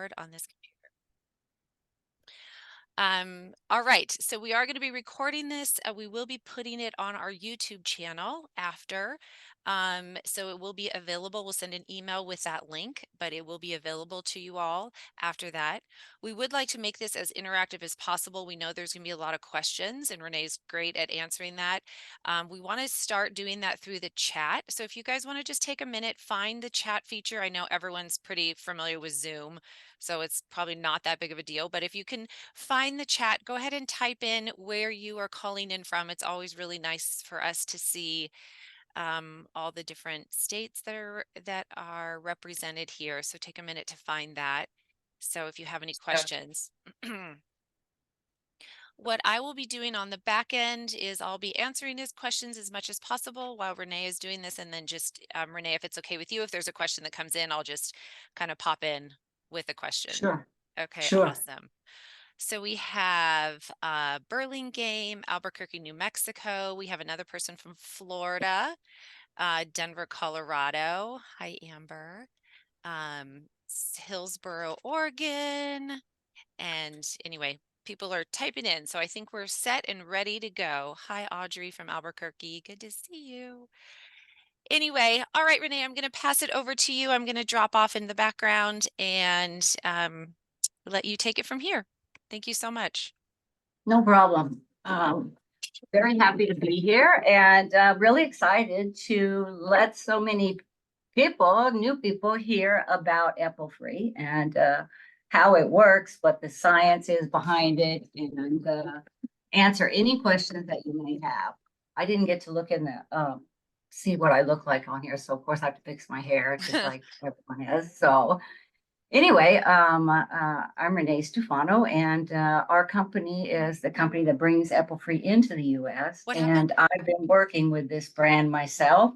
record on this computer. All right, so we are going to be recording this. We will be putting it on our YouTube channel after. So it will be available. We'll send an email with that link, but it will be available to you all after that. We would like to make this as interactive as possible. We know there's going to be a lot of questions, and Renee's great at answering that. We want to start doing that through the chat. So if you guys want to just take a minute, find the chat feature. I know everyone's pretty familiar with Zoom, so it's probably not that big of a deal, but if you can find the chat, go ahead and type in where you are calling in from. It's always really nice for us to see all the different states that are represented here. So take a minute to find that. So if you have any questions. What I will be doing on the back end is I'll be answering his questions as much as possible while Renee is doing this. And then just, Renee, if it's okay with you, if there's a question that comes in, I'll just kind of pop in with a question. Sure. Okay, Sure. awesome. So we have Burlingame, Albuquerque, New Mexico. We have another person from Florida, Denver, Colorado. Hi, Amber. Hillsboro, Oregon. And anyway, people are typing in. So I think we're set and ready to go. Hi, Audrey from Albuquerque. Good to see you. Anyway, all right, Renee, I'm going to pass it over to you. I'm going to drop off in the background and let you take it from here. Thank you so much. No problem. Very happy to be here and really excited to let so many people, new people, hear about Epilfree and how it works, what the science is behind it, and answer any questions that you may have. I didn't get to look in the see what I look like on here, so of course I have to fix my hair just like everyone has. So anyway, I'm Renee Stefano, and our company is the company that brings Epilfree into the U.S. What And happened? I've been working with this brand myself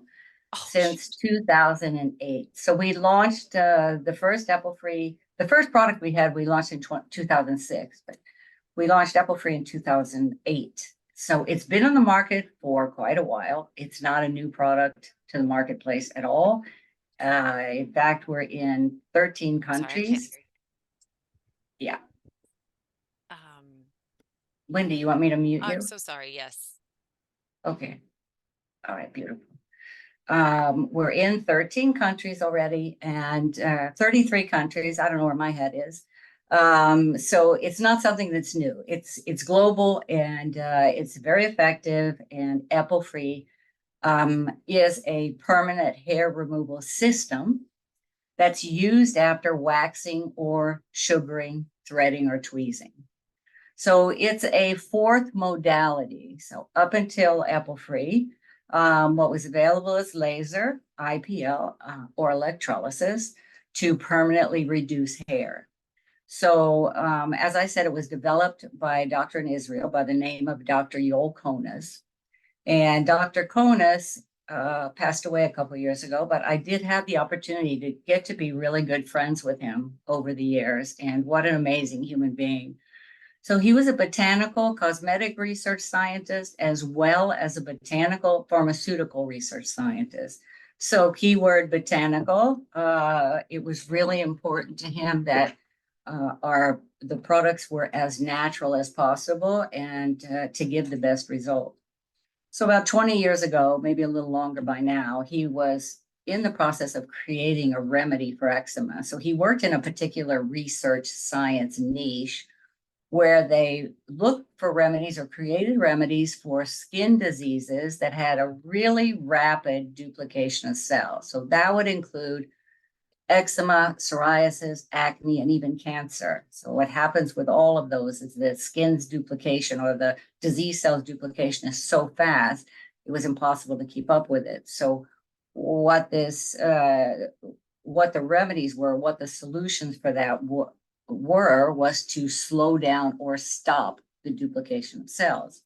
Oh, since 2008. So we launched the first Epilfree, the first product we had, we launched in 2006, but we launched Epilfree in 2008. So it's been on the market for quite a while. It's not a new product to the marketplace at all. In fact, we're in 13 sorry, I can't countries. hear Yeah. you. Wendy, you want me to mute I'm you? so sorry. Yes. Okay. All right, beautiful. We're in 13 countries already and 33 countries. I don't know where my head is. So it's not something that's new. It's global and it's very effective. And Epilfree is a permanent hair removal system that's used after waxing or sugaring, threading, or tweezing. So it's a fourth modality. So up until Epilfree, what was available is laser, IPL, or electrolysis to permanently reduce hair. So as I said, it was developed by a doctor in Israel by the name of Dr. Yoel Konas. And Dr. Konas passed away a couple of years ago, but I did have the opportunity to get to be really good friends with him over the years. And what an amazing human being. So he was a botanical cosmetic research scientist as well as a botanical pharmaceutical research scientist. So keyword botanical, it was really important to him that the products were as natural as possible and to give the best result. So about 20 years ago, maybe a little longer by now, he was in the process of creating a remedy for eczema. So he worked in a particular research science niche where they looked for remedies or created remedies for skin diseases that had a really rapid duplication of cells. So that would include eczema, psoriasis, acne, and even cancer. So what happens with all of those is that skin's duplication or the disease cells duplication is so fast, it was impossible to keep up with it. So what the remedies were, what the solutions for that was to slow down or stop the duplication of cells.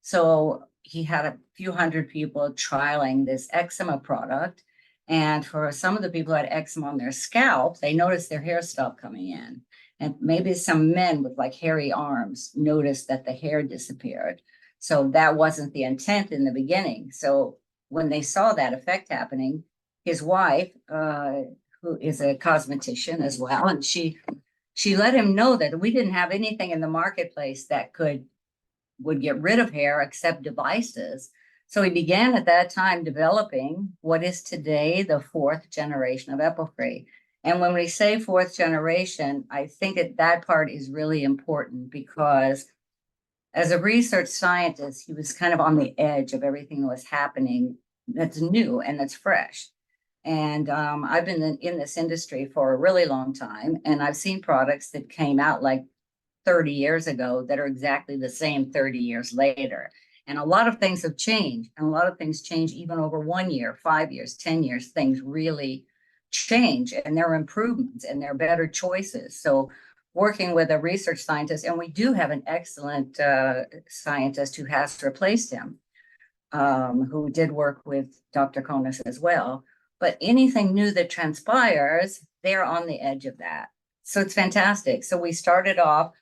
So he had a few hundred people trialing this eczema product. And for some of the people who had eczema on their scalp, they noticed their hair stopped coming in. And maybe some men with like hairy arms noticed that the hair disappeared. So that wasn't the intent in the beginning. So when they saw that effect happening, his wife, who is a cosmetician as well, and she She let him know that we didn't have anything in the marketplace that would get rid of hair except devices. So he began at that time developing what is today the fourth generation of Epilfree. And when we say fourth generation, I think that part is really important because as a research scientist, he was kind of on the edge of everything that was happening that's new and that's fresh. And I've been in this industry for a really long time, and I've seen products that came out like 30 years ago that are exactly the same 30 years later. And a lot of things have changed, and a lot of things change even over 1 year, 5 years, 10 years. Things really change, and there are improvements and there are better choices. So, working with a research scientist, and we do have an excellent scientist who has replaced him, who did work with Dr. Konis as well. But anything new that transpires, they're on the edge of that. So it's fantastic. So we started off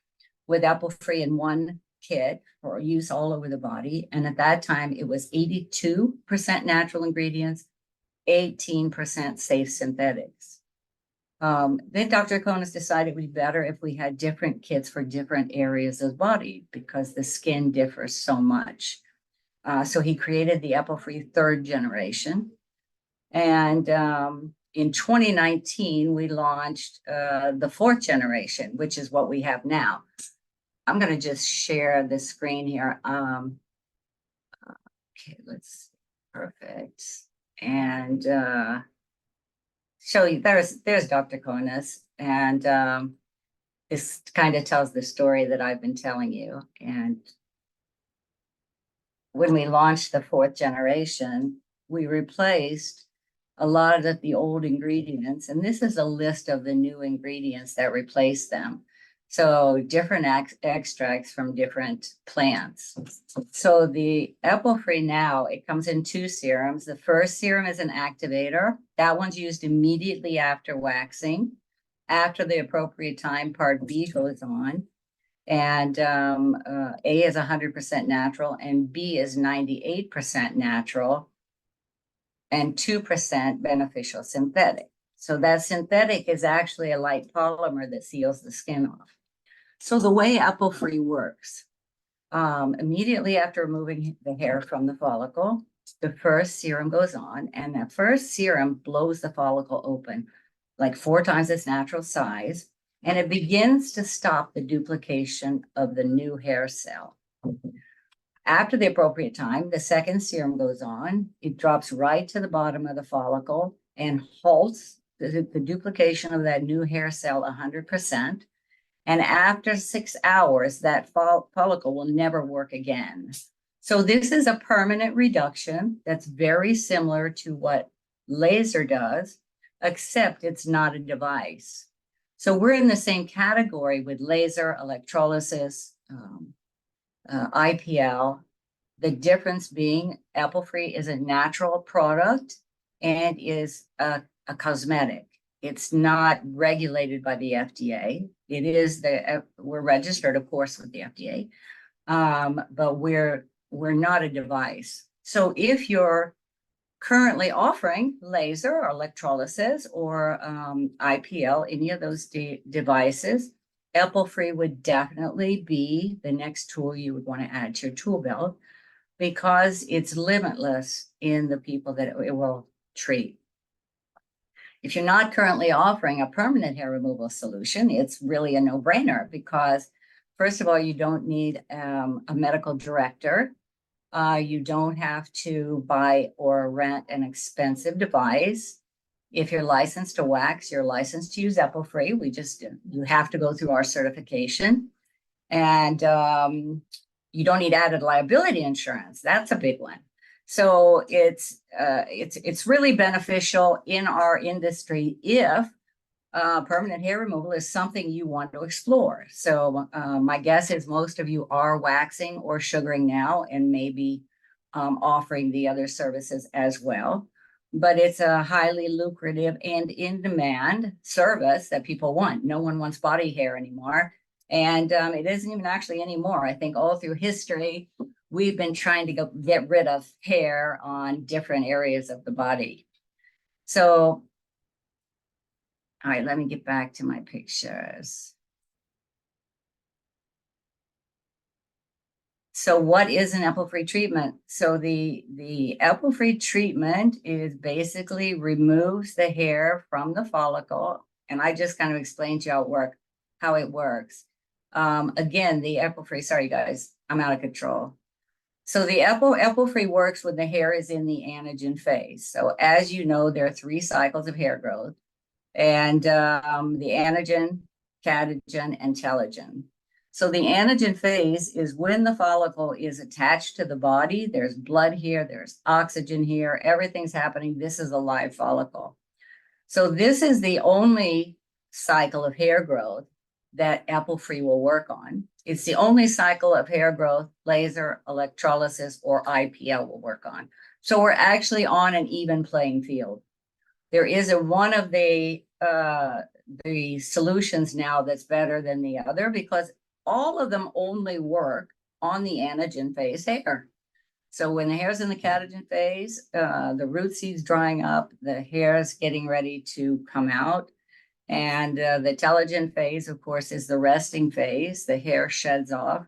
with Epilfree in one kit for use all over the body. And at that time, it was 82% natural ingredients, 18% safe synthetics. Then Dr. Konis decided it would be better if we had different kits for different areas of the body because the skin differs so much. So he created the Epilfree third generation. And in 2019, we launched the fourth generation, which is what we have now. I'm going to just share the screen here. Okay, let's see. Perfect. And show you, there's Dr. Konis. And this kind of tells the story that I've been telling you. And when we launched the fourth generation, we replaced a lot of the old ingredients. And this is a list of the new ingredients that replace them. So different extracts from different plants. So the Epilfree now, it comes in two serums. The first serum is an activator. That one's used immediately after waxing. After the appropriate time, part B goes on. And A is 100% natural and B is 98% natural and 2% beneficial synthetic. So that synthetic is actually a light polymer that seals the skin off. So the way Epilfree works, immediately after removing the hair from the follicle, the first serum goes on, and that first serum blows the follicle open like 4 times its natural size, and it begins to stop the duplication of the new hair cell. After the appropriate time, the second serum goes on. It drops right to the bottom of the follicle and halts the duplication of that new hair cell 100%. And after 6 hours, that follicle will never work again. So this is a permanent reduction that's very similar to what laser does, except it's not a device. So we're in the same category with laser, electrolysis, IPL. The difference being Epilfree is a natural product and is a cosmetic. It's not regulated by the FDA. It is we're registered, of course, with the FDA, but we're not a device. So if you're currently offering laser or electrolysis or IPL, any of those devices, Epilfree would definitely be the next tool you would want to add to your tool belt because it's limitless in the people that it will treat. If you're not currently offering a permanent hair removal solution, it's really a no-brainer because, first of all, you don't need a medical director. You don't have to buy or rent an expensive device. If you're licensed to wax, you're licensed to use Epilfree. You have to go through our certification. And you don't need added liability insurance. That's a big one. So it's really beneficial in our industry if permanent hair removal is something you want to explore. So my guess is most of you are waxing or sugaring now and maybe offering the other services as well. But it's a highly lucrative and in-demand service that people want. No one wants body hair anymore. And it isn't even actually anymore. I think all through history, we've been trying to get rid of hair on different areas of the body. So, all right, let me get back to my pictures. So what is an Epilfree treatment? So the Epilfree treatment is basically removes the hair from the follicle, and I just kind of explained to you how it works. Again, the Epilfree. Sorry, guys, I'm out of control. So the Epilfree works when the hair is in the anagen phase. So as you know, there are 3 cycles of hair growth, and the anagen, catagen, and telogen. So the anagen phase is when the follicle is attached to the body. There's blood here, there's oxygen here, everything's happening. This is a live follicle. So this is the only cycle of hair growth that Epilfree will work on. It's the only cycle of hair growth laser, electrolysis, or IPL will work on. So we're actually on an even playing field. There is one of the solutions now that's better than the other because all of them only work on the anagen phase hair. So when the hair's in the catagen phase, the root seed's drying up, the hair's getting ready to come out. And the telogen phase, of course, is the resting phase. The hair sheds off,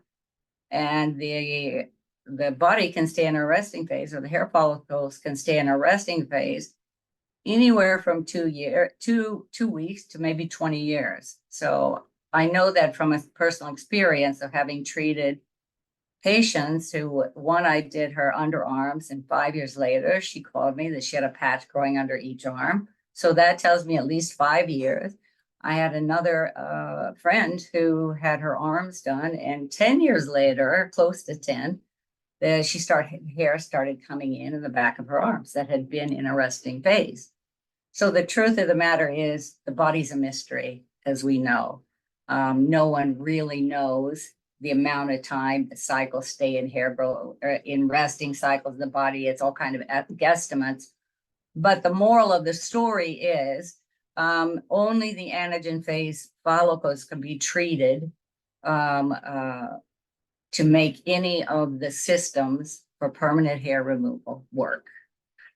and the body can stay in a resting phase, or the hair follicles can stay in a resting phase anywhere from 2 weeks to maybe 20 years. So I know that from a personal experience of having treated patients who, one, I did her underarms, and 5 years later, she called me that she had a patch growing under each arm. So that tells me at least 5 years. I had another friend who had her arms done, and 10 years later, close to 10, hair started coming in the back of her arms that had been in a resting phase. So the truth of the matter is the body's a mystery, as we know. No one really knows the amount of time the cycles stay in hair growth or in resting cycles of the body. It's all kind of guesstimates. But the moral of the story is only the anagen phase follicles can be treated to make any of the systems for permanent hair removal work.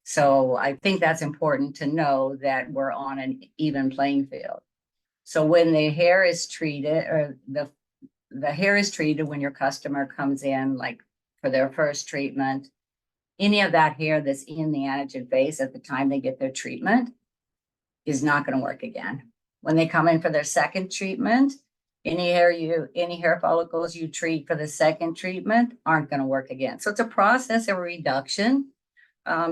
So I think that's important to know that we're on an even playing field. So when the hair is treated, or the hair is treated when your customer comes in, like for their first treatment, any of that hair that's in the anagen phase at the time they get their treatment is not going to work again. When they come in for their second treatment, any hair follicles you treat for the second treatment aren't going to work again. So it's a process of reduction,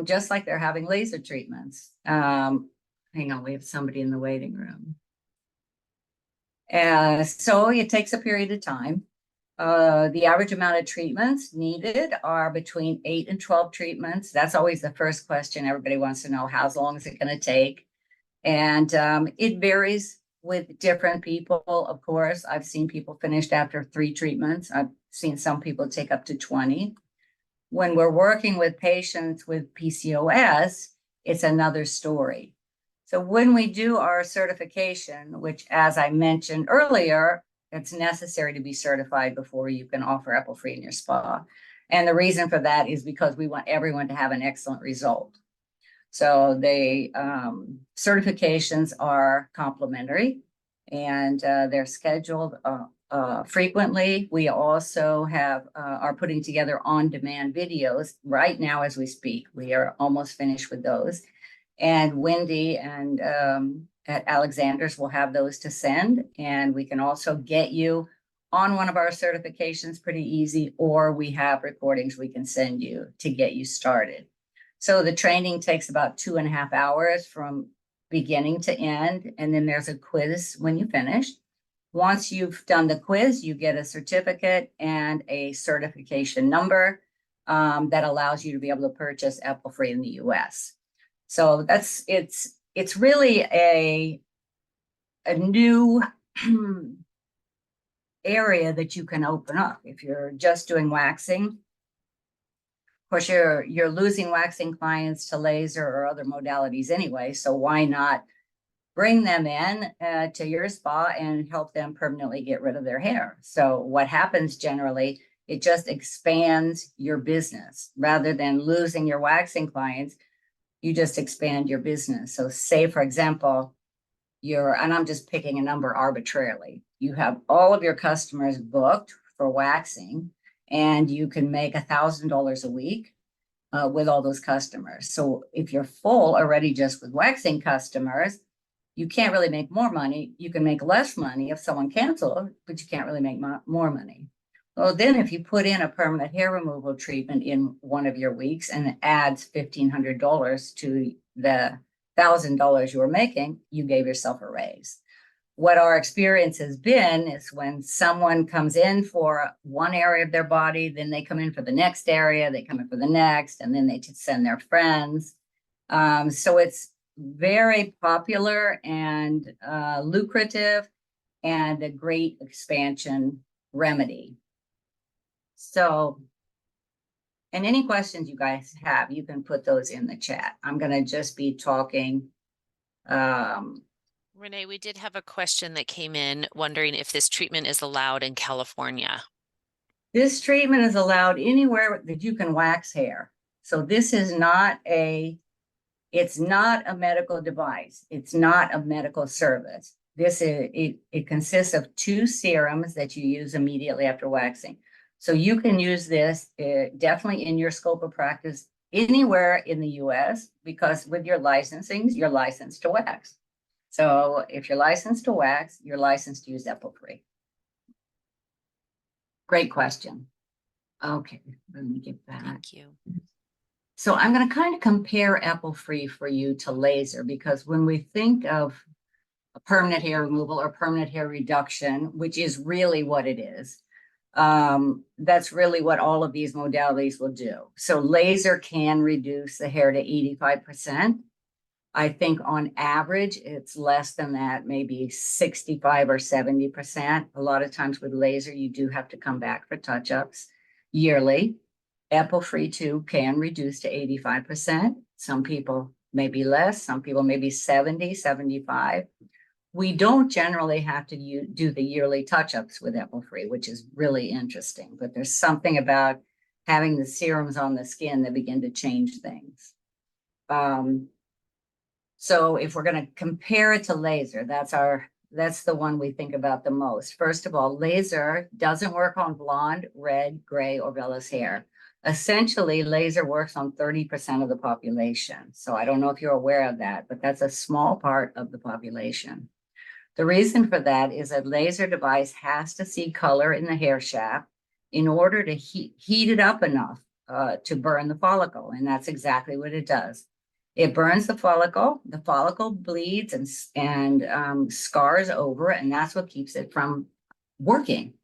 just like they're having laser treatments. Hang on, we have somebody in the waiting room. So it takes a period of time. The average amount of treatments needed are between 8 and 12 treatments. That's always the first question everybody wants to know. How long is it going to take? And it varies with different people, of course. I've seen people finished after 3 treatments. I've seen some people take up to 20. When we're working with patients with PCOS, it's another story. So when we do our certification, which, as I mentioned earlier, it's necessary to be certified before you can offer Epilfree in your spa. And the reason for that is because we want everyone to have an excellent result. So the certifications are complimentary, and they're scheduled frequently. We also are putting together on-demand videos right now as we speak. We are almost finished with those. And Wendy and at Alexander's will have those to send. And we can also get you on one of our certifications pretty easy, or we have recordings we can send you to get you started. So the training takes about 2.5 hours from beginning to end. And then there's a quiz when you finish. Once you've done the quiz, you get a certificate and a certification number that allows you to be able to purchase Epilfree in the US. So it's really a new area that you can open up. If you're just doing waxing, of course, you're losing waxing clients to laser or other modalities anyway. So why not bring them in to your spa and help them permanently get rid of their hair? So what happens generally, it just expands your business. Rather than losing your waxing clients, you just expand your business. So say, for example, and I'm just picking a number arbitrarily, you have all of your customers booked for waxing, and you can make $1,000 a week with all those customers. So if you're full already just with waxing customers, you can't really make more money. You can make less money if someone cancels, but you can't really make more money. Well, then if you put in a permanent hair removal treatment in one of your weeks and it adds $1,500 to the $1,000 you were making, you gave yourself a raise. What our experience has been is when someone comes in for one area of their body, then they come in for the next area, they come in for the next, and then they send their friends. So it's very popular and lucrative and a great expansion remedy. So, and any questions you guys have, you can put those in the chat. I'm going to just be talking. Renee, we did have a question that came in wondering if this treatment is allowed in California. This treatment is allowed anywhere that you can wax hair. So this is not it's not a medical device. It's not a medical service. It consists of 2 serums that you use immediately after waxing. So you can use this definitely in your scope of practice anywhere in the US, because with your licensing, you're licensed to wax. So if you're licensed to wax, you're licensed to use Epilfree. Great question. Okay, let me get back. Thank you. So I'm going to kind of compare Epilfree for you to laser, because when we think of a permanent hair removal or permanent hair reduction, which is really what it is, that's really what all of these modalities will do. So laser can reduce the hair to 85%. I think on average, it's less than that, maybe 65 or 70%. A lot of times with laser, you do have to come back for touch-ups yearly. Epilfree too can reduce to 85%. Some people maybe less, some people maybe 70, 75. We don't generally have to do the yearly touch-ups with Epilfree, which is really interesting. But there's something about having the serums on the skin that begin to change things. So if we're going to compare it to laser, that's the one we think about the most. First of all, laser doesn't work on blonde, red, gray, or vellus hair. Essentially, laser works on 30% of the population. So I don't know if you're aware of that, but that's a small part of the population. The reason for that is a laser device has to see color in the hair shaft in order to heat it up enough to burn the follicle. And that's exactly what it does. It burns the follicle bleeds and scars over, and that's what keeps it from working.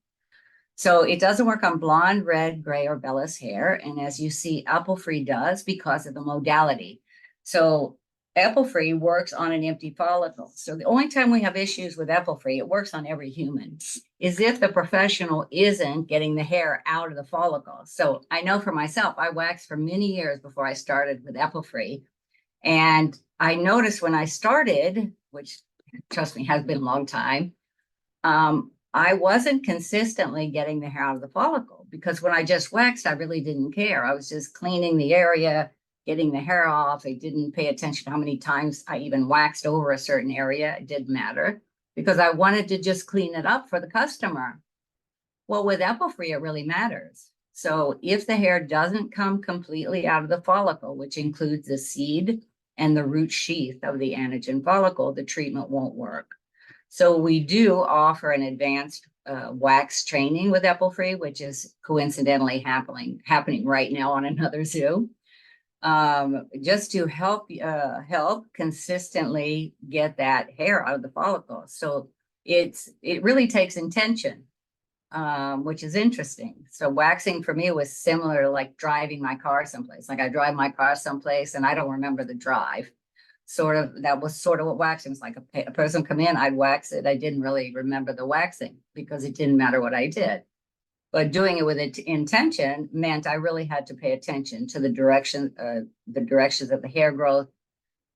So it doesn't work on blonde, red, gray, or vellus hair. And as you see, Epilfree does because of the modality. So Epilfree works on an empty follicle. So the only time we have issues with Epilfree, it works on every human, is if the professional isn't getting the hair out of the follicle. So I know for myself, I waxed for many years before I started with Epilfree. And I noticed when I started, which trust me, has been a long time, I wasn't consistently getting the hair out of the follicle, because when I just waxed, I really didn't care. I was just cleaning the area, getting the hair off. I didn't pay attention to how many times I even waxed over a certain area. It didn't matter because I wanted to just clean it up for the customer. Well, with Epilfree, it really matters. So if the hair doesn't come completely out of the follicle, which includes the seed and the root sheath of the anagen follicle, the treatment won't work. So we do offer an advanced wax training with Epilfree, which is coincidentally happening right now on another Zoom, just to help consistently get that hair out of the follicle. So it really takes intention, which is interesting. So waxing for me was similar to like driving my car someplace. Like I drive my car someplace and I don't remember the drive. That was sort of what waxing was like. A person come in, I'd wax it. I didn't really remember the waxing because it didn't matter what I did. But doing it with intention meant I really had to pay attention to the directions of the hair growth,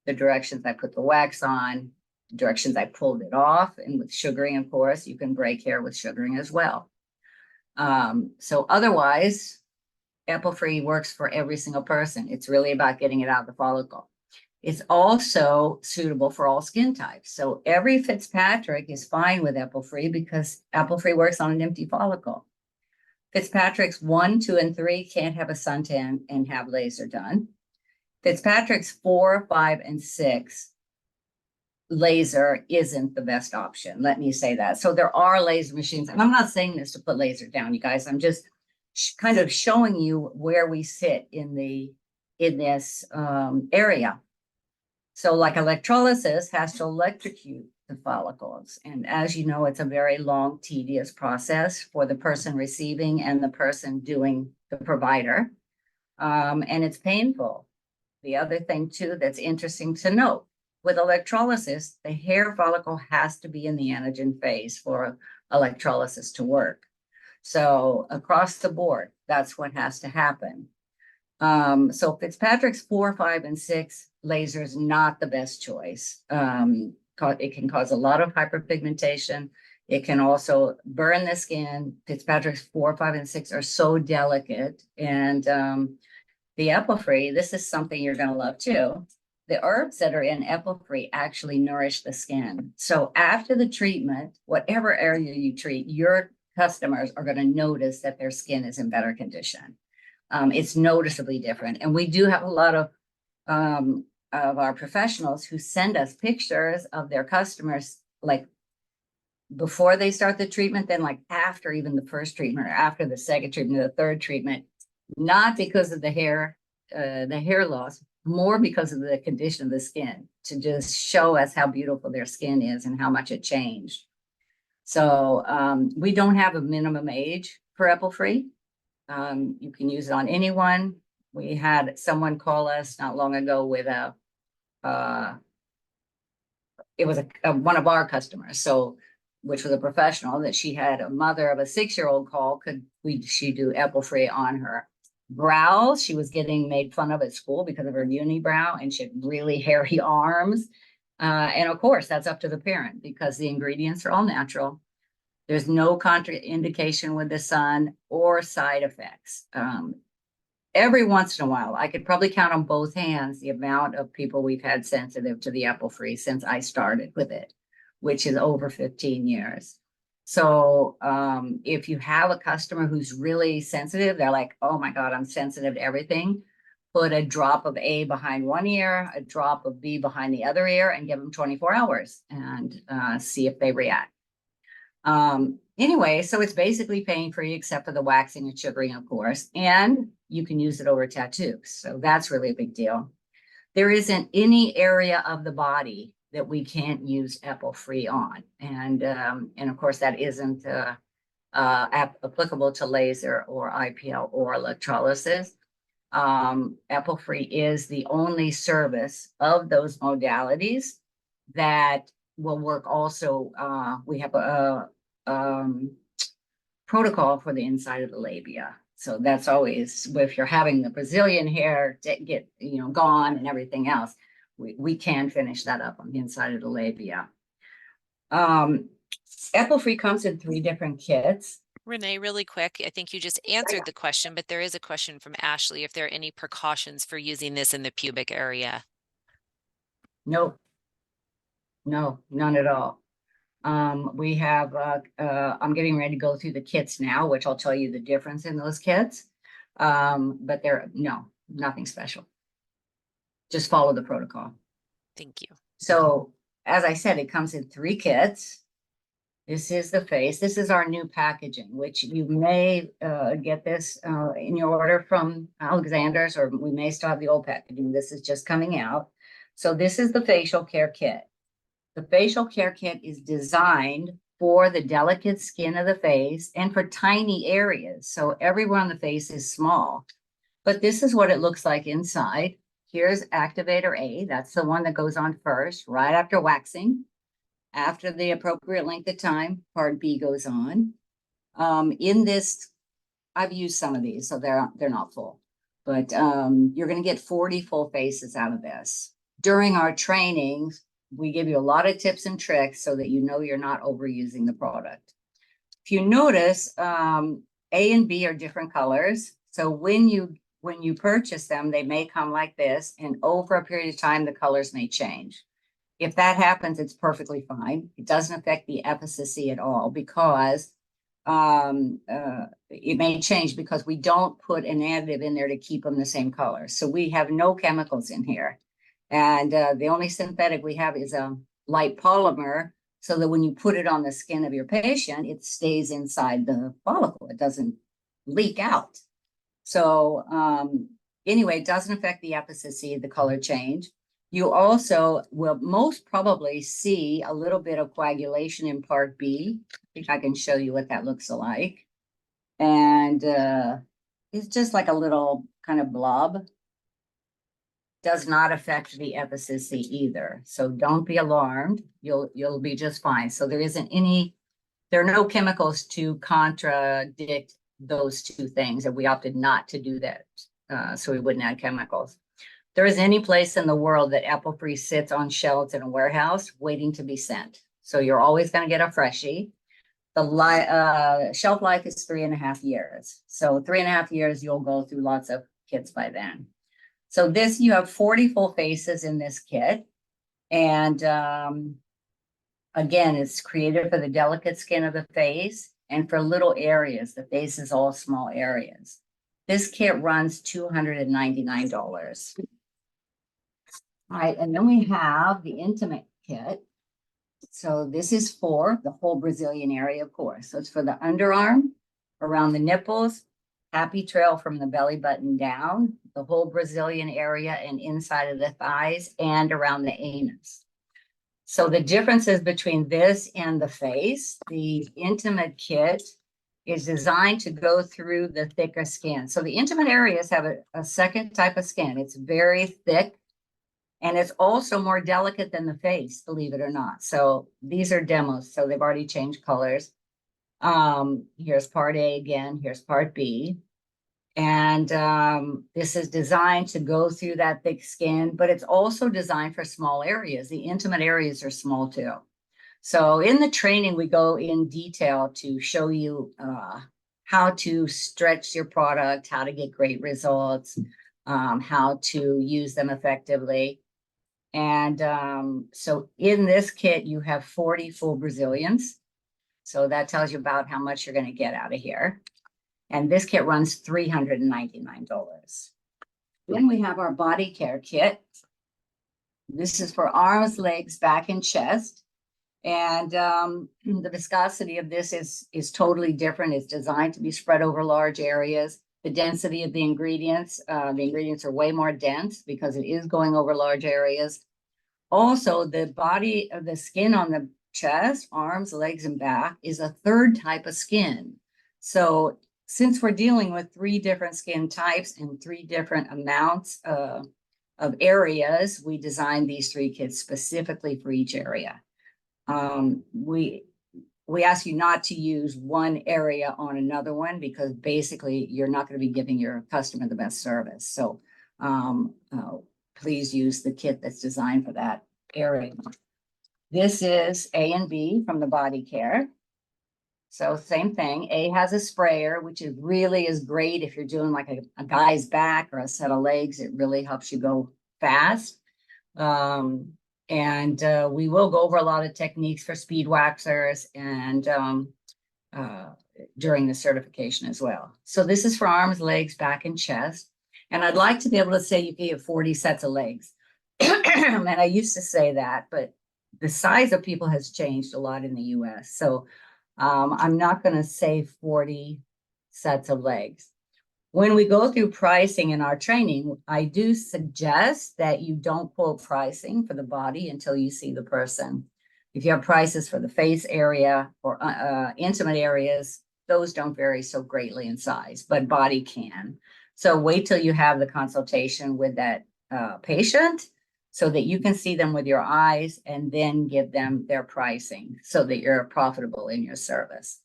the directions I put the wax on, the directions I pulled it off. And with sugaring, of course, you can break hair with sugaring as well. So otherwise, Epilfree works for every single person. It's really about getting it out of the follicle. It's also suitable for all skin types. So every Fitzpatrick is fine with Epilfree because Epilfree works on an empty follicle. Fitzpatrick's 1, 2, and 3 can't have a suntan and have laser done. Fitzpatrick's 4, 5, and 6 laser isn't the best option. Let me say that. So there are laser machines, and I'm not saying this to put laser down, you guys. I'm just kind of showing you where we sit in this area. So like electrolysis has to electrocute the follicles. And as you know, it's a very long, tedious process for the person receiving and the person doing the provider. And it's painful. The other thing too that's interesting to note, with electrolysis, the hair follicle has to be in the anagen phase for electrolysis to work. So across the board, that's what has to happen. So Fitzpatrick's 4, 5, and 6 laser is not the best choice. It can cause a lot of hyperpigmentation. It can also burn the skin. Fitzpatrick's 4, 5, and 6 are so delicate. And the Epilfree, this is something you're going to love too. The herbs that are in Epilfree actually nourish the skin. So after the treatment, whatever area you treat, your customers are going to notice that their skin is in better condition. It's noticeably different. And we do have a lot of our professionals who send us pictures of their customers, like before they start the treatment, then like after even the first treatment, or after the second treatment, or the third treatment, not because of the hair loss, more because of the condition of the skin, to just show us how beautiful their skin is and how much it changed. So we don't have a minimum age for Epilfree. You can use it on anyone. We had someone call us not long ago with it was one of our customers, so which was a professional, that she had a mother of a 6-year-old call. She do Epilfree on her brows? She was getting made fun of at school because of her unibrow, and she had really hairy arms. And of course, that's up to the parent because the ingredients are all natural. There's no contraindication with the sun or side effects. Every once in a while, I could probably count on both hands the amount of people we've had sensitive to the Epilfree since I started with it, which is over 15 years. So if you have a customer who's really sensitive, they're like, oh my God, I'm sensitive to everything. Put a drop of A behind one ear, a drop of B behind the other ear, and give them 24 hours and see if they react. Anyway, so it's basically pain-free except for the waxing and sugaring, of course, and you can use it over tattoos. So that's really a big deal. There isn't any area of the body that we can't use Epilfree on. And of course, that isn't applicable to laser or IPL or electrolysis. Epilfree is the only service of those modalities that will work also. We have a protocol for the inside of the labia. So that's always, if you're having the Brazilian hair get gone and everything else, we can finish that up on the inside of the labia. Epilfree comes in 3 different kits. Renee, really quick, I think you just answered the question, but there is a question from Ashley if there are any precautions for using this in the pubic area. Nope. No, none at all. We have, I'm getting ready to go through the kits now, which I'll tell you the difference in those kits. But nothing special. Just follow the protocol. Thank you. So as I said, it comes in 3 kits. This is the face. This is our new packaging, which you may get this in your order from Alexander's, or we may still have the old packaging. This is just coming out. So this is the facial care kit. The facial care kit is designed for the delicate skin of the face and for tiny areas. So everywhere on the face is small. But this is what it looks like inside. Here's activator A. That's the one that goes on first, right after waxing. After the appropriate length of time, part B goes on. In this, I've used some of these, so they're not full. But you're going to get 40 full faces out of this. During our trainings, we give you a lot of tips and tricks so that you know you're not overusing the product. If you notice, A and B are different colors. So when you purchase them, they may come like this, and over a period of time, the colors may change. If that happens, it's perfectly fine. It doesn't affect the efficacy at all because it may change because we don't put an additive in there to keep them the same color. So we have no chemicals in here. And the only synthetic we have is a light polymer, so that when you put it on the skin of your patient, it stays inside the follicle. It doesn't leak out. So anyway, it doesn't affect the efficacy, the color change. You also will most probably see a little bit of coagulation in part B. I think I can show you what that looks like. And it's just like a little kind of blob. Does not affect the efficacy either. So don't be alarmed. You'll be just fine. So there are no chemicals to contradict those two things, and we opted not to do that. So we wouldn't add chemicals. There is any place in the world that Epilfree sits on shelves in a warehouse waiting to be sent. So you're always going to get a freshie. The shelf life is 3.5 years. So 3.5 years, you'll go through lots of kits by then. So this, you have 40 full faces in this kit. And again, it's created for the delicate skin of the face and for little areas. The face is all small areas. This kit runs $299. All right, and then we have the intimate kit. So this is for the whole Brazilian area, of course. So it's for the underarm, around the nipples, happy trail from the belly button down, the whole Brazilian area and inside of the thighs and around the anus. So the differences between this and the face, the intimate kit is designed to go through the thicker skin. So the intimate areas have a second type of skin. It's very thick, and it's also more delicate than the face, believe it or not. So these are demos, so they've already changed colors. Here's part A again, here's part B. And this is designed to go through that thick skin, but it's also designed for small areas. The intimate areas are small too. So in the training, we go in detail to show you how to stretch your product, how to get great results, how to use them effectively. And so in this kit, you have 40 full Brazilians. So that tells you about how much you're going to get out of here. And this kit runs $399. Then we have our body care kit. This is for arms, legs, back, and chest. And the viscosity of this is totally different. It's designed to be spread over large areas. The density of the ingredients are way more dense because it is going over large areas. Also, the skin on the chest, arms, legs, and back is a third type of skin. So since we're dealing with 3 different skin types and 3 different amounts of areas, we designed these 3 kits specifically for each area. We ask you not to use one area on another one because basically you're not going to be giving your customer the best service. So please use the kit that's designed for that area. This is A and B from the body care. So same thing. A has a sprayer, which is great if you're doing like a guy's back or a set of legs. It really helps you go fast. And we will go over a lot of techniques for speed waxers and during the certification as well. So this is for arms, legs, back, and chest. And I'd like to be able to say you can get 40 sets of legs. And I used to say that, but the size of people has changed a lot in the US. So I'm not going to say 40 sets of legs. When we go through pricing in our training, I do suggest that you don't quote pricing for the body until you see the person. If you have prices for the face area or intimate areas, those don't vary so greatly in size, but body can. So wait till you have the consultation with that patient so that you can see them with your eyes and then give them their pricing so that you're profitable in your service.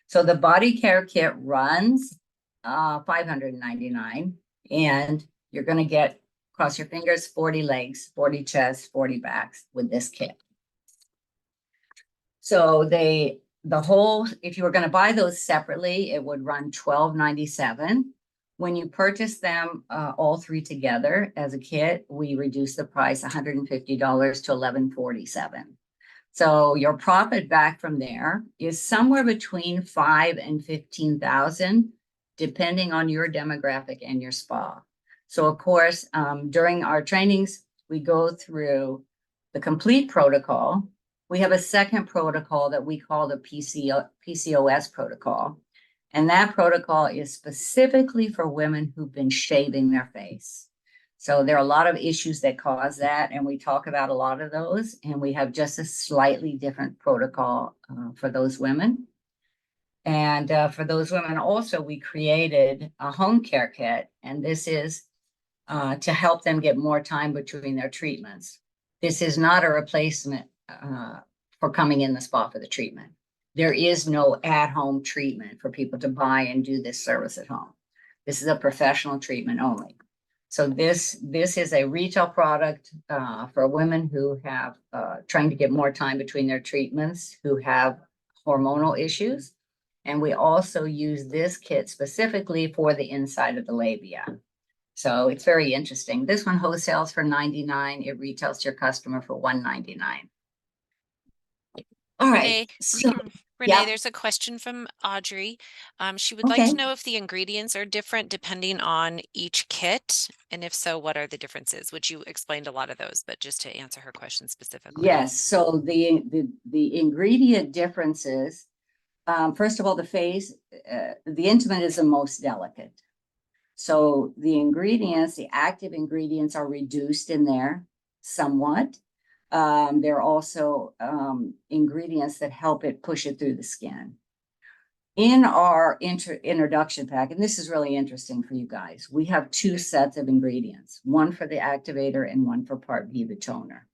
So the body care kit runs $599, and you're going to get, cross your fingers, 40 legs, 40 chests, 40 backs with this kit. So the whole, if you were going to buy those separately, it would run $12.97. When you purchase them all 3 together as a kit, we reduce the price $150 to $11.47. So your profit back from there is somewhere between 5 and 15,000, depending on your demographic and your spa. So of course, during our trainings, we go through the complete protocol. We have a second protocol that we call the PCOS protocol. And that protocol is specifically for women who've been shaving their face. So there are a lot of issues that cause that, and we talk about a lot of those, and we have just a slightly different protocol for those women. And for those women also, we created a home care kit, and this is to help them get more time between their treatments. This is not a replacement for coming in the spa for the treatment. There is no at-home treatment for people to buy and do this service at home. This is a professional treatment only. So this is a retail product for women who have trying to get more time between their treatments, who have hormonal issues. And we also use this kit specifically for the inside of the labia. So it's very interesting. This one wholesales for $99. It retails to your customer for $199. All right. Renee, So Renee, yeah, there's a question from Audrey. She would like to okay. know if the ingredients are different depending on each kit, and if so, what are the differences? Which you explained a lot of those, but just to answer her question specifically. Yes. So the ingredient differences, first of all, the intimate is the most delicate. So the ingredients, the active ingredients are reduced in there somewhat. There are also ingredients that help it push it through the skin. In our introduction pack, and this is really interesting for you guys, we have two sets of ingredients, one for the activator and one for part B, the toner.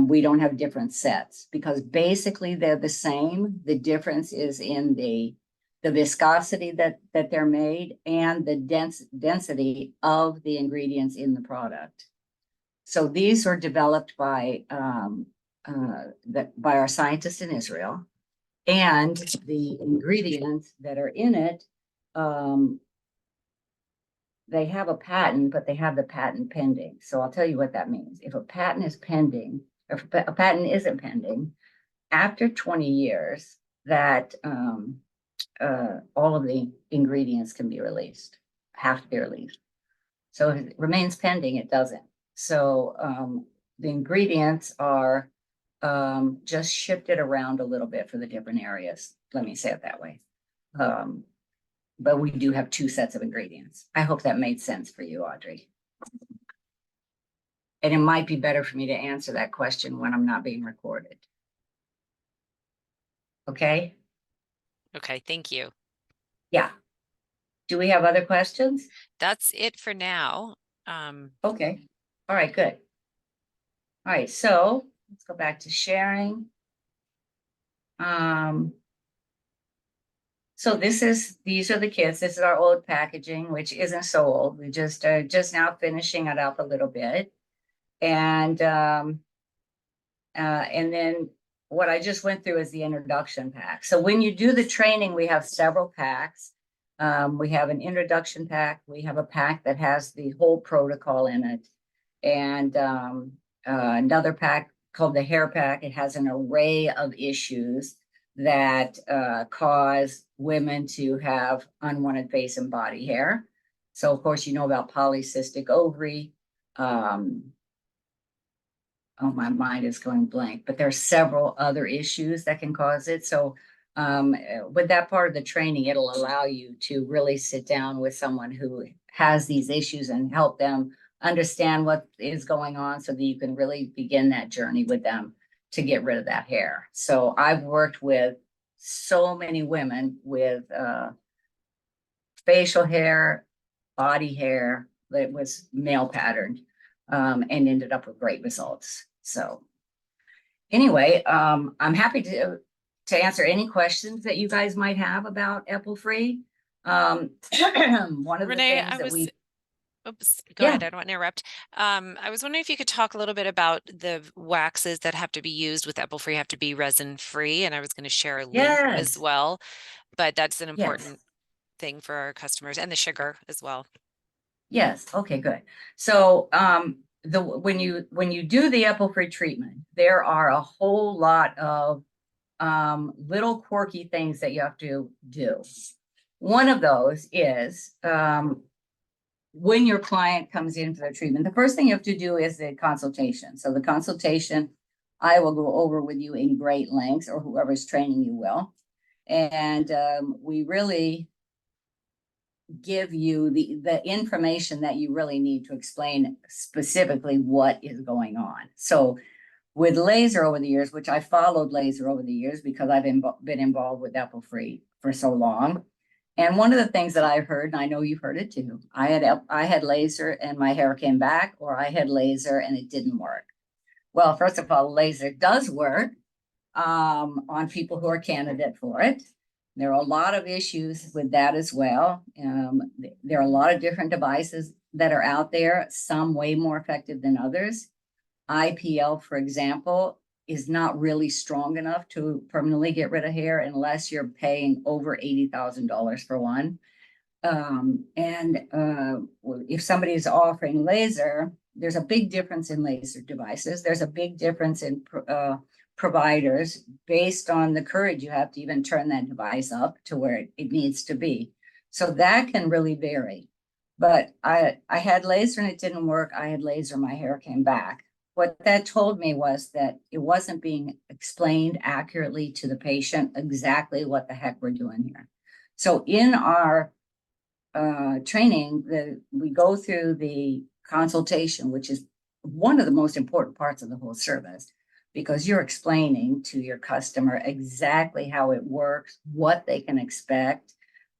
We don't have different sets because basically they're the same. The difference is in the viscosity that they're made and the density of the ingredients in the product. So these are developed by by our scientists in Israel, and the ingredients that are in it, they have a patent, but they have the patent pending. So I'll tell you what that means. If a patent is pending, if a patent isn't pending, after 20 years, that all of the ingredients can be released, have to be released. So if it remains pending, it doesn't. So the ingredients are just shifted around a little bit for the different areas. Let me say it that way. But we do have two sets of ingredients. I hope that made sense for you, Audrey. And it might be better for me to answer that question when I'm not being recorded. Okay? Okay, thank you. Yeah. Do we have other questions? That's it for now. Okay. All right, good. All right, so let's go back to sharing. So these are the kits. This is our old packaging, which isn't so old. We just now finishing it up a little bit. And then what I just went through is the introduction pack. So when you do the training, we have several packs. We have an introduction pack. We have a pack that has the whole protocol in it. And another pack called the hair pack. It has an array of issues that cause women to have unwanted face and body hair. So of course, you know about polycystic ovary. Oh, my mind is going blank, but there are several other issues that can cause it. So with that part of the training, it'll allow you to really sit down with someone who has these issues and help them understand what is going on so that you can really begin that journey with them to get rid of that hair. So I've worked with so many women with facial hair, body hair that was male patterned, and ended up with great results. So anyway, I'm happy to answer any questions that you guys might have about Epilfree. One of the Renee, things that we, oops, go yeah, ahead. I don't want to interrupt. I was wondering if you could talk a little bit about the waxes that have to be used with Epilfree have to be resin free, and I was going to share a link as yes, well, but that's an yes. important thing for our customers, and the sugar as well. Yes. Okay, good. So when you do the Epilfree treatment, there are a whole lot of little quirky things that you have to do. One of those is when your client comes in for their treatment, the first thing you have to do is the consultation. So the consultation, I will go over with you in great lengths, or whoever's training you will. And we really give you the information that you really need to explain specifically what is going on. So with laser over the years, which I followed laser over the years because I've been involved with Epilfree for so long. And one of the things that I heard, and I know you've heard it too, I had laser and my hair came back, or I had laser and it didn't work. Well, first of all, laser does work on people who are candidate for it. There are a lot of issues with that as well. There are a lot of different devices that are out there, some way more effective than others. IPL, for example, is not really strong enough to permanently get rid of hair unless you're paying over $80,000 for one. If somebody is offering laser, there's a big difference in laser devices. There's a big difference in providers based on the courage you have to even turn that device up to where it needs to be. So that can really vary. But I had laser and it didn't work. I had laser, my hair came back. What that told me was that it wasn't being explained accurately to the patient exactly what the heck we're doing here. So in our training, we go through the consultation, which is one of the most important parts of the whole service, because you're explaining to your customer exactly how it works, what they can expect,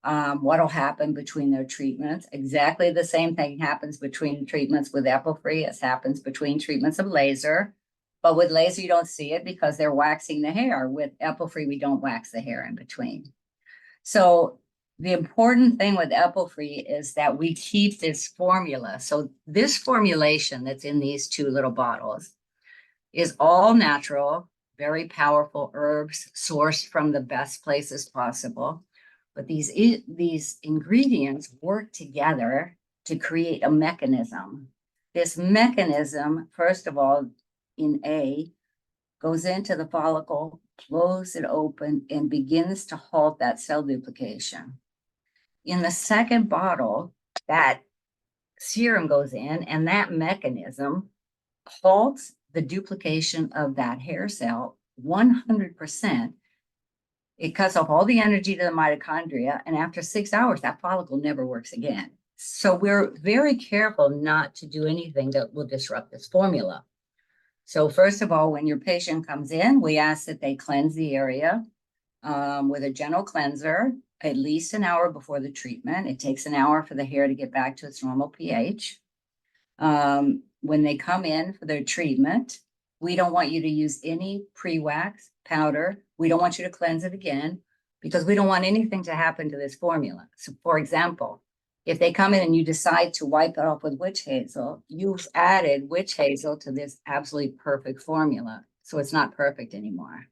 what will happen between their treatments. Exactly the same thing happens between treatments with Epilfree as happens between treatments of laser. But with laser, you don't see it because they're waxing the hair. With Epilfree, we don't wax the hair in between. So the important thing with Epilfree is that we keep this formula. So this formulation that's in these two little bottles is all natural, very powerful herbs sourced from the best places possible. But these ingredients work together to create a mechanism. This mechanism, first of all, in A, goes into the follicle, blows it open, and begins to halt that cell duplication. In the second bottle, that serum goes in, and that mechanism halts the duplication of that hair cell 100%. It cuts off all the energy to the mitochondria, and after 6 hours, that follicle never works again. So we're very careful not to do anything that will disrupt this formula. So first of all, when your patient comes in, we ask that they cleanse the area with a gentle cleanser at least an hour before the treatment. It takes an hour for the hair to get back to its normal pH. When they come in for their treatment, we don't want you to use any pre-wax powder. We don't want you to cleanse it again because we don't want anything to happen to this formula. So for example, if they come in and you decide to wipe it off with witch hazel, you've added witch hazel to this absolutely perfect formula. So it's not perfect anymore.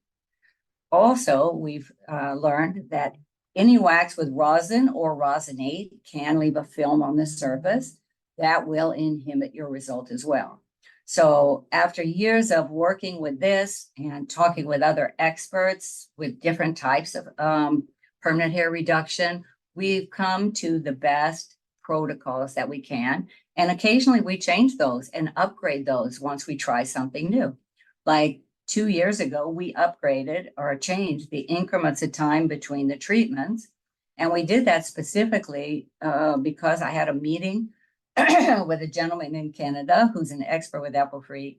Also, we've learned that any wax with rosin or rosinate can leave a film on the surface that will inhibit your result as well. So after years of working with this and talking with other experts with different types of permanent hair reduction, we've come to the best protocols that we can. And occasionally we change those and upgrade those once we try something new. Like 2 years ago, we upgraded or changed the increments of time between the treatments. And we did that specifically because I had a meeting with a gentleman in Canada who's an expert with Epilfree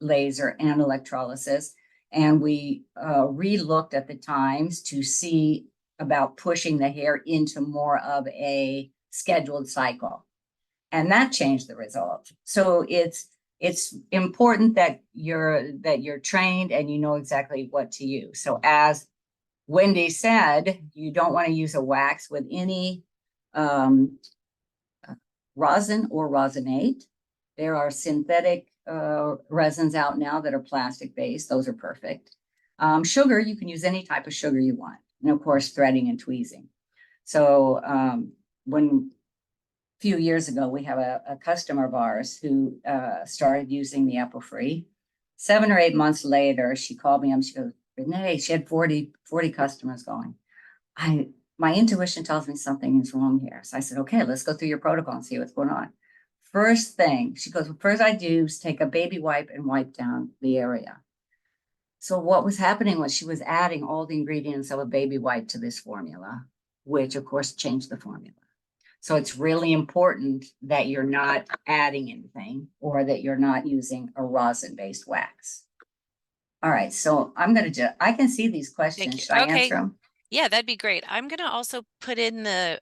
laser and electrolysis. And we re-looked at the times to see about pushing the hair into more of a scheduled cycle. And that changed the result. So it's important that you're trained and you know exactly what to use. So as Wendy said, you don't want to use a wax with any rosin or rosinate. There are synthetic resins out now that are plastic based. Those are perfect. Sugar, you can use any type of sugar you want. And of course, threading and tweezing. So when few years ago, we have a customer of ours who started using the Epilfree. 7 or 8 months later, she called me up. She goes, Renee, she had 40 customers going. My intuition tells me something is wrong here. So I said, okay, let's go through your protocol and see what's going on. First thing, she goes, well, first I do is take a baby wipe and wipe down the area. So what was happening was she was adding all the ingredients of a baby wipe to this formula, which of course changed the formula. So it's really important that you're not adding anything or that you're not using a rosin-based wax. All right, so I can see these Thank you. questions. Should I Okay. answer them? Yeah, that'd be great. I'm going to also put in the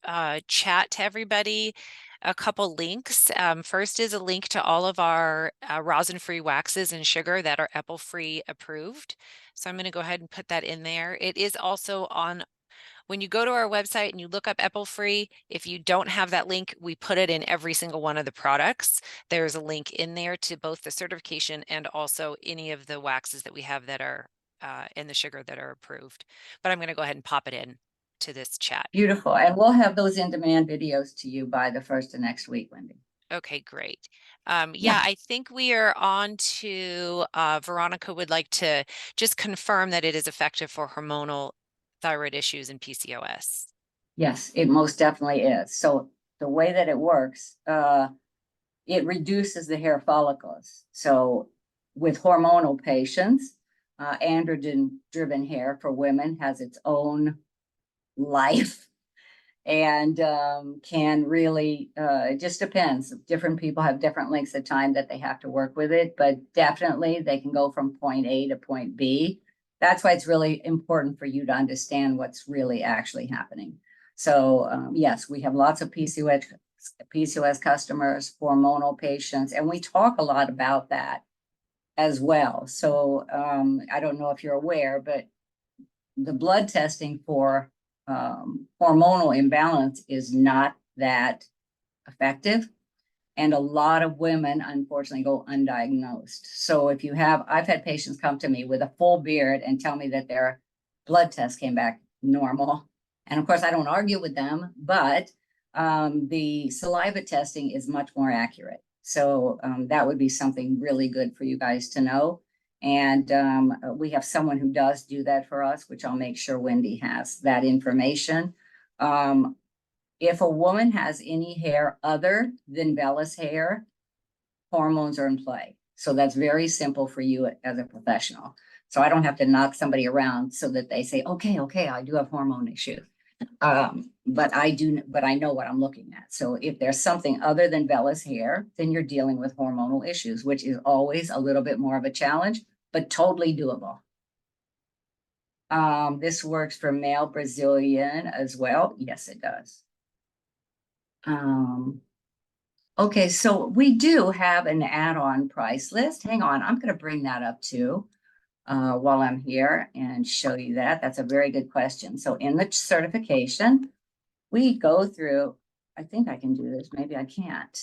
chat to everybody a couple links. First is a link to all of our rosin-free waxes and sugar that are Epilfree approved. So I'm going to go ahead and put that in there. It is also on, when you go to our website and you look up Epilfree, if you don't have that link, we put it in every single one of the products. There's a link in there to both the certification and also any of the waxes that we have that are in the sugar that are approved. But I'm going to go ahead and pop it in to this chat. Beautiful. And we'll have those in-demand videos to you by the first of next week, Wendy. Okay, great. Yeah. I think we are on to Veronica would like to just confirm that it is effective for hormonal thyroid issues and PCOS. Yes, it most definitely is. So the way that it works, it reduces the hair follicles. So with hormonal patients, androgen-driven hair for women has its own life and can really, it just depends. Different people have different lengths of time that they have to work with it, but definitely they can go from point A to point B. That's why it's really important for you to understand what's really actually happening. So yes, we have lots of PCOS customers, hormonal patients, and we talk a lot about that as well. So I don't know if you're aware, but the blood testing for hormonal imbalance is not that effective. And a lot of women, unfortunately, go undiagnosed. So if you have, I've had patients come to me with a full beard and tell me that their blood test came back normal. And of course, I don't argue with them, but the saliva testing is much more accurate. So that would be something really good for you guys to know. And we have someone who does do that for us, which I'll make sure Wendy has that information. If a woman has any hair other than vellus hair, hormones are in play. So that's very simple for you as a professional. So I don't have to knock somebody around so that they say, okay, I do have hormone issues. But I know what I'm looking at. So if there's something other than vellus hair, then you're dealing with hormonal issues, which is always a little bit more of a challenge, but totally doable. This works for male Brazilian as well. Yes, it does. Okay, so we do have an add-on price list. Hang on, I'm going to bring that up too while I'm here and show you that. That's a very good question. So in the certification, we go through, I think I can do this. Maybe I can't.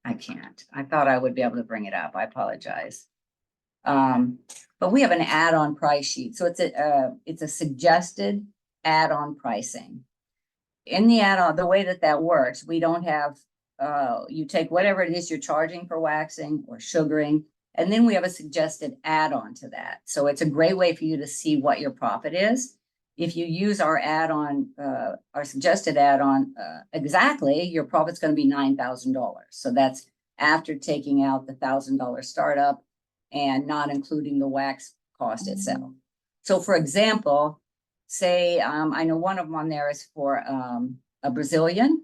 I can't. I thought I would be able to bring it up. I apologize. But we have an add-on price sheet. So it's a suggested add-on pricing. In the add-on, the way that works, we don't have, you take whatever it is you're charging for waxing or sugaring, and then we have a suggested add-on to that. So it's a great way for you to see what your profit is. If you use our add-on, our suggested add-on exactly, your profit's going to be $9,000. So that's after taking out the $1,000 startup and not including the wax cost itself. So for example, say, I know one of them on there is for a Brazilian,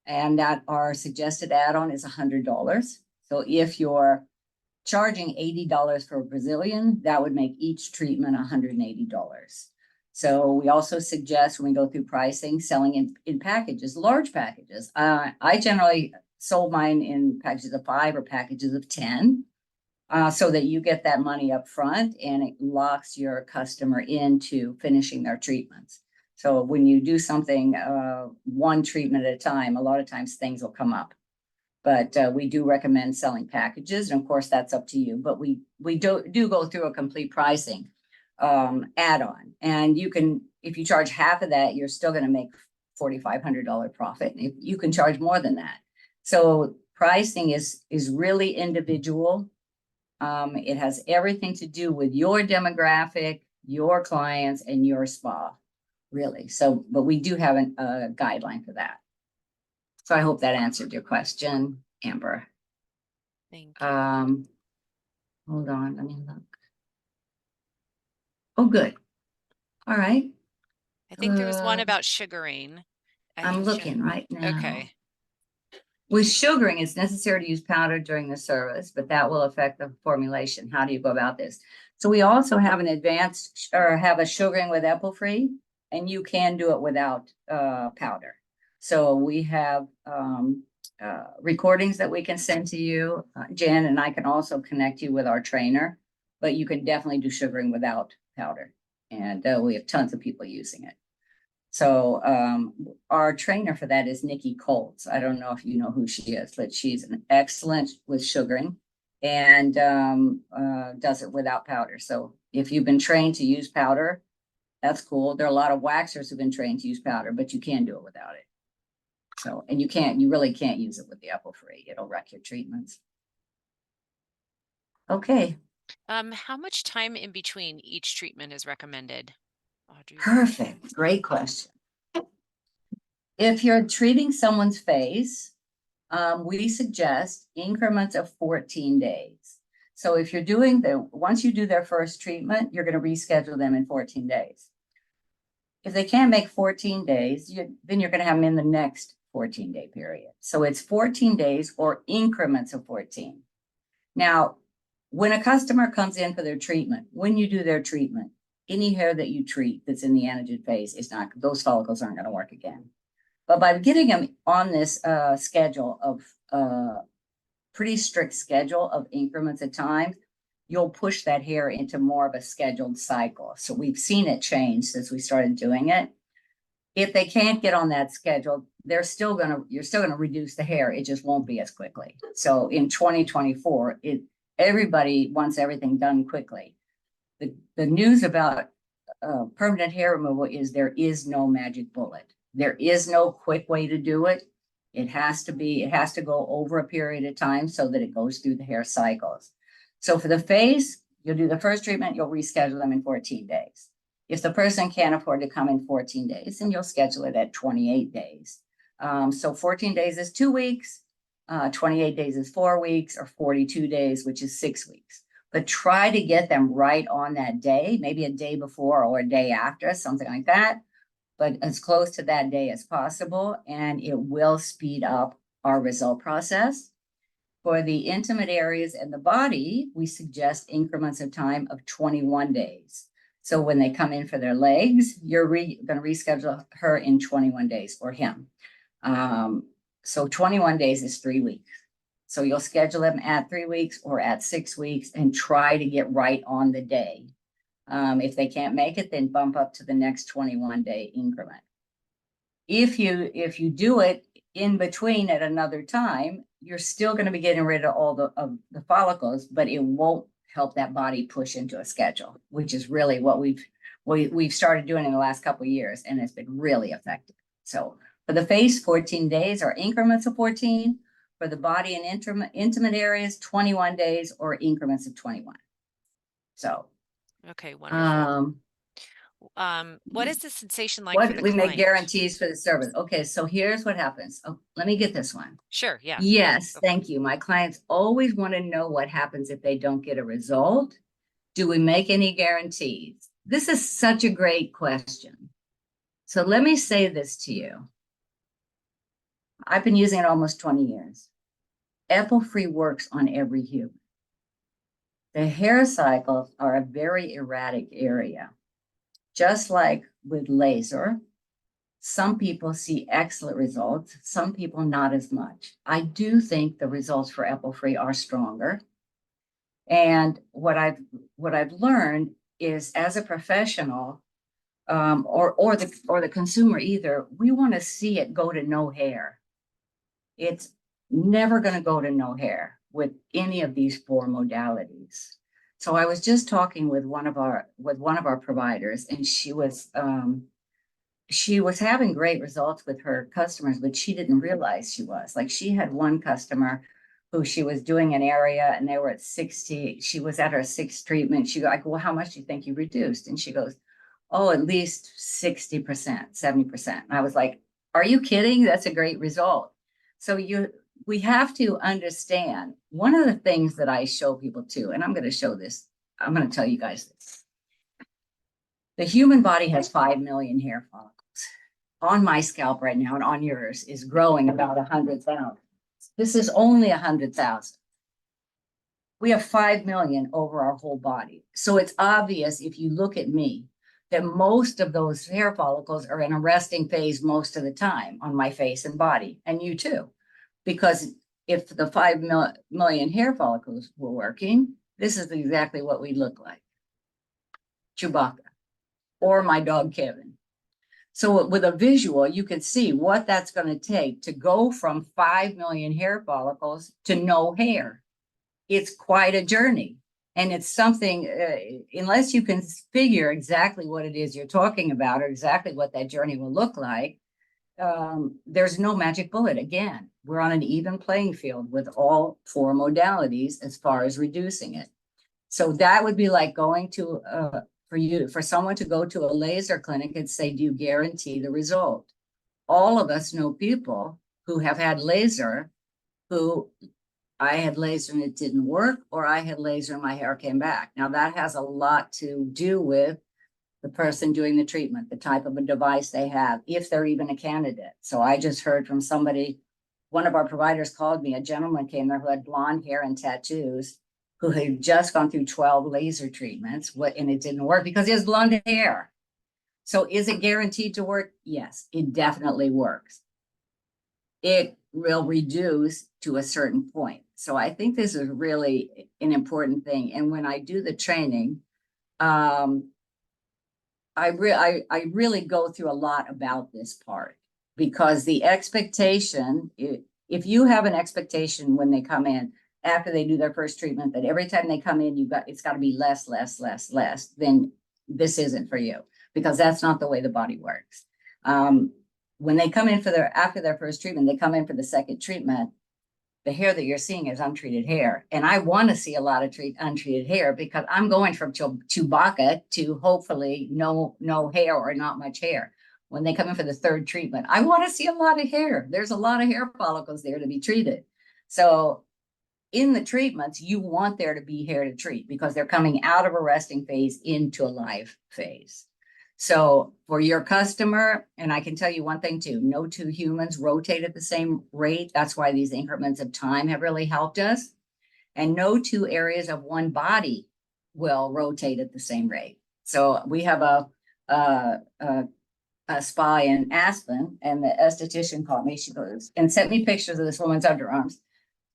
and that our suggested add-on is $100. So if you're charging $80 for a Brazilian, that would make each treatment $180. So we also suggest when we go through pricing, selling in packages, large packages. I generally sold mine in packages of 5 or packages of 10. So that you get that money up front and it locks your customer into finishing their treatments. So when you do something, one treatment at a time, a lot of times things will come up. But we do recommend selling packages. And of course, that's up to you. But we do go through a complete pricing add-on. And you can, if you charge half of that, you're still going to make $4,500 profit. You can charge more than that. So pricing is really individual. It has everything to do with your demographic, your clients, and your spa, really. So, but we do have a guideline for that. So I hope that answered your question, Amber. Thank you. Hold on, let me look. Oh, good. All right. I think there was one about sugaring. I I'm think looking right now. okay. With sugaring, it's necessary to use powder during the service, but that will affect the formulation. How do you go about this? So we also have an advanced or have a sugaring with Epilfree, and you can do it without powder. So we have recordings that we can send to you, Jen, and I can also connect you with our trainer, but you can definitely do sugaring without powder. And we have tons of people using it. So our trainer for that is Nikki Colts. I don't know if you know who she is, but she's an excellent with sugaring and does it without powder. So if you've been trained to use powder, that's cool. There are a lot of waxers who've been trained to use powder, but you can do it without it. So, and you really can't use it with the Epilfree. It'll wreck your treatments. Okay, How much time in between each treatment is recommended? Audrey. perfect. Great question. If you're treating someone's face, we suggest increments of 14 days. So if you're doing once you do their first treatment, you're going to reschedule them in 14 days. If they can't make 14 days, then you're going to have them in the next 14-day period. So it's 14 days or increments of 14. Now, when a customer comes in for their treatment, when you do their treatment, any hair that you treat that's in the anagen phase is not, those follicles aren't going to work again. But by getting them on this schedule of pretty strict schedule of increments of time, you'll push that hair into more of a scheduled cycle. So we've seen it change since we started doing it. If they can't get on that schedule, you're still gonna reduce the hair. It just won't be as quickly. So in 2024, everybody wants everything done quickly. The news about permanent hair removal is there is no magic bullet. There is no quick way to do it. It has to go over a period of time so that it goes through the hair cycles. So for the face, you'll do the first treatment, you'll reschedule them in 14 days. If the person can't afford to come in 14 days, then you'll schedule it at 28 days. So 14 days is 2 weeks, 28 days is 4 weeks, or 42 days, which is 6 weeks. But try to get them right on that day, maybe a day before or a day after, something like that, but as close to that day as possible, and it will speed up our result process. For the intimate areas and the body, we suggest increments of time of 21 days. So when they come in for their legs, you're going to reschedule her in 21 days, or him. So 21 days is 3 weeks. So you'll schedule them at 3 weeks or at 6 weeks and try to get right on the day. If they can't make it, then bump up to the next 21-day increment. If you do it in between at another time, you're still going to be getting rid of all the follicles, but it won't help that body push into a schedule, which is really what we've started doing in the last couple of years, and it's been really effective. So for the face, 14 days or increments of 14. For the body and intimate areas, 21 days or increments of 21. So okay, wonderful. What is the sensation like for what the we make client? guarantees for the service. Okay, so here's what happens. Oh, let me get this one. Sure, yeah. Yes, thank you. My clients always want to know what happens if they don't get a result. Do we make any guarantees? This is such a great question. So let me say this to you. I've been using it almost 20 years. Epilfree works on every human. The hair cycles are a very erratic area. Just like with laser, some people see excellent results, some people not as much. I do think the results for Epilfree are stronger. And what I've learned is, as a professional, or the consumer either, we want to see it go to no hair. It's never going to go to no hair with any of these 4 modalities. So I was just talking with one of our providers, and she was she was having great results with her customers, but she didn't realize she was. Like, she had one customer who she was doing an area and they were at 60. She was at her sixth treatment. I go, well, how much do you think you reduced? And she goes, oh, at least 60%, 70%. And I was like, are you kidding? That's a great result. So we have to understand one of the things that I show people too, and I'm going to show this. I'm going to tell you guys this. The human body has 5 million hair follicles. On my scalp right now and on yours is growing about 100,000. This is only 100,000. We have 5 million over our whole body. So it's obvious if you look at me that most of those hair follicles are in a resting phase most of the time on my face and body, and you too. Because if the 5 million hair follicles were working, this is exactly what we look like. Chewbacca or my dog Kevin. So with a visual, you can see what that's going to take to go from 5 million hair follicles to no hair. It's quite a journey. And it's something, unless you can figure exactly what it is you're talking about or exactly what that journey will look like, there's no magic bullet. Again, we're on an even playing field with all four modalities as far as reducing it. So that would be like going to, for someone to go to a laser clinic and say, do you guarantee the result? All of us know people who have had laser who I had laser and it didn't work, or I had laser and my hair came back. Now that has a lot to do with the person doing the treatment, the type of a device they have, if they're even a candidate. So I just heard from somebody, one of our providers called me, a gentleman came there who had blonde hair and tattoos, who had just gone through 12 laser treatments, and it didn't work because he has blonde hair. So is it guaranteed to work? Yes, it definitely works. It will reduce to a certain point. So I think this is really an important thing. And when I do the training, I really go through a lot about this part, because the expectation, if you have an expectation when they come in after they do their first treatment, that every time they come in, it's got to be less, then this isn't for you, because that's not the way the body works. When they come in after their first treatment, they come in for the second treatment. The hair that you're seeing is untreated hair. And I want to see a lot of untreated hair, because I'm going from Chewbacca to hopefully no hair or not much hair. When they come in for the third treatment, I want to see a lot of hair. There's a lot of hair follicles there to be treated. So in the treatments, you want there to be hair to treat, because they're coming out of a resting phase into a live phase. So for your customer, and I can tell you one thing too, no two humans rotate at the same rate. That's why these increments of time have really helped us. And no two areas of one body will rotate at the same rate. So we have a spa in Aspen, and the esthetician called me. She goes and sent me pictures of this woman's underarms.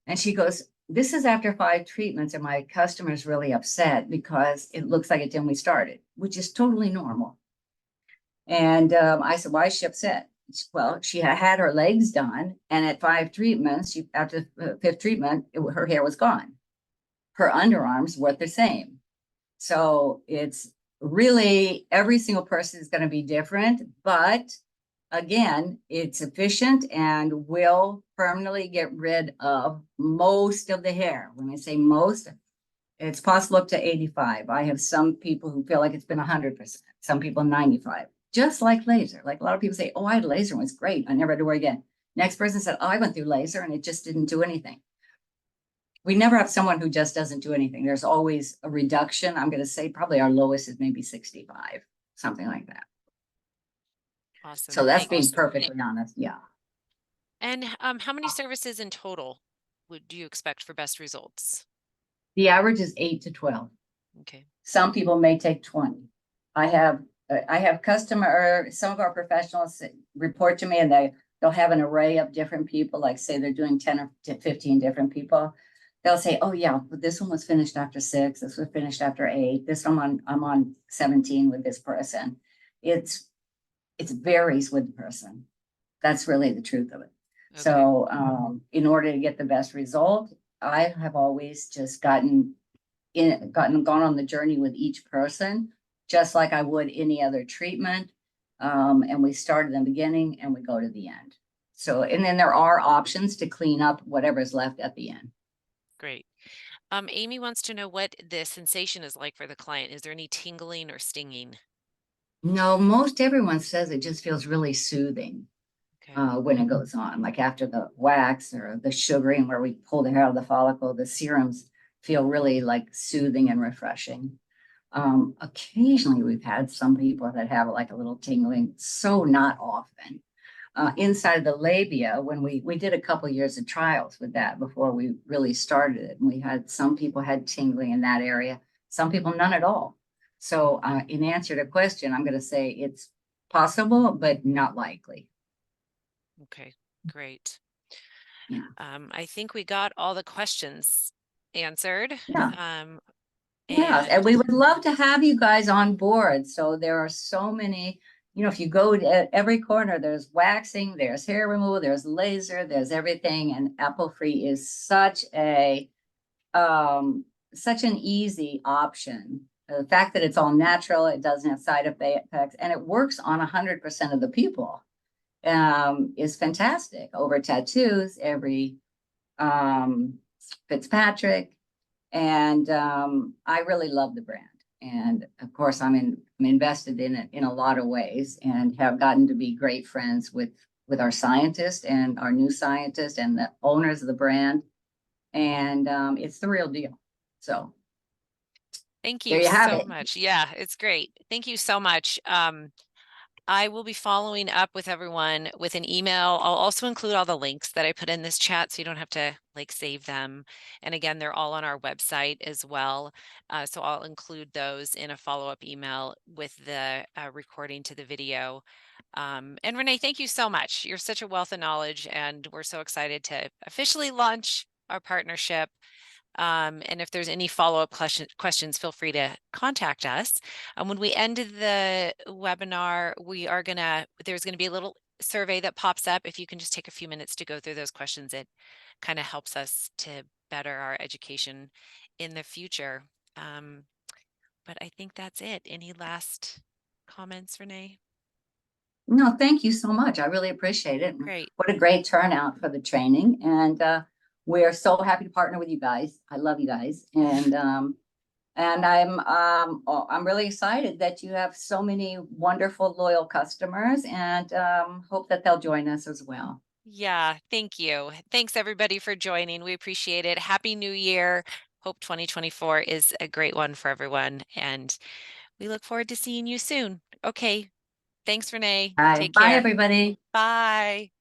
And she goes, this is after 5 treatments, and my customer's really upset because it looks like it did when we started, which is totally normal. And I said, why is she upset? Well, she had her legs done, and at 5 treatments, after the 5th treatment, her hair was gone. Her underarms were the same. So it's really, every single person is going to be different, but again, it's efficient and will permanently get rid of most of the hair. When I say most, it's possible up to 85. I have some people who feel like it's been 100%, some people 95. Just like laser. Like a lot of people say, oh, I had laser, it was great, I never had to worry again. Next person said, oh, I went through laser and it just didn't do anything. We never have someone who just doesn't do anything. There's always a reduction. I'm going to say probably our lowest is maybe 65, something like that. Awesome. So that's Thank you. being perfectly honest. Yeah. And how many services in total do you expect for best results? The average is 8 to 12. Okay. Some people may take 20. I have some of our professionals report to me, and they'll have an array of different people, like say they're doing 10 or 15 different people. They'll say, oh yeah, but this one was finished after 6, this was finished after 8, this one I'm on 17 with this person. It varies with the person. That's really the truth of it. Okay. So in order to get the best result, I have always just gone on the journey with each person, just like I would any other treatment. And we start in the beginning and we go to the end. So, and then there are options to clean up whatever's left at the end. Great. Amy wants to know what the sensation is like for the client. Is there any tingling or stinging? No, most everyone says it just feels really soothing Okay. when it goes on, like after the wax or the sugaring where we pull the hair out of the follicle, the serums feel really like soothing and refreshing. Occasionally we've had some people that have like a little tingling, so not often. Inside the labia, when we did a couple of years of trials with that before we really started it, and we had some people had tingling in that area, some people none at all. So, in answer to the question, I'm going to say it's possible, but not likely. Okay. Great. Yeah, I think we got all the questions answered. yeah, Um, yeah. And and we would love to have you guys on board. So there are so many. If you go to every corner, there's waxing, there's hair removal, there's laser, there's everything, and Epilfree is um, such an easy option. The fact that it's all natural, it doesn't have side effects, and it works on 100% of the people is fantastic. Over tattoos, every Fitzpatrick, and I really love the brand. And of course, I'm invested in it in a lot of ways, and have gotten to be great friends with our scientist and our new scientist and the owners of the brand, and it's the real deal. So thank there you you have so it. much. Yeah, it's great. Thank you so much. I will be following up with everyone with an email. I'll also include all the links that I put in this chat so you don't have to like save them. And again, they're all on our website as well. So I'll include those in a follow-up email with the recording to the video. And Renee, thank you so much. You're such a wealth of knowledge, and we're so excited to officially launch our partnership. And if there's any follow-up questions, feel free to contact us. When we end the webinar, there's gonna be a little survey that pops up. If you can just take a few minutes to go through those questions, it kind of helps us to better our education in the future. But I think that's it. Any last comments, Renee? No, thank you so much. I really appreciate it. Great. What a great turnout for the training. And we're so happy to partner with you guys. I love you guys. And I'm really excited that you have so many wonderful, loyal customers, and hope that they'll join us as well. Yeah, thank you. Thanks everybody for joining. We appreciate it. Happy New Year. Hope 2024 is a great one for everyone, and we look forward to seeing you soon. Okay. Thanks, Renee. All right. Take Bye, care. everybody. Bye.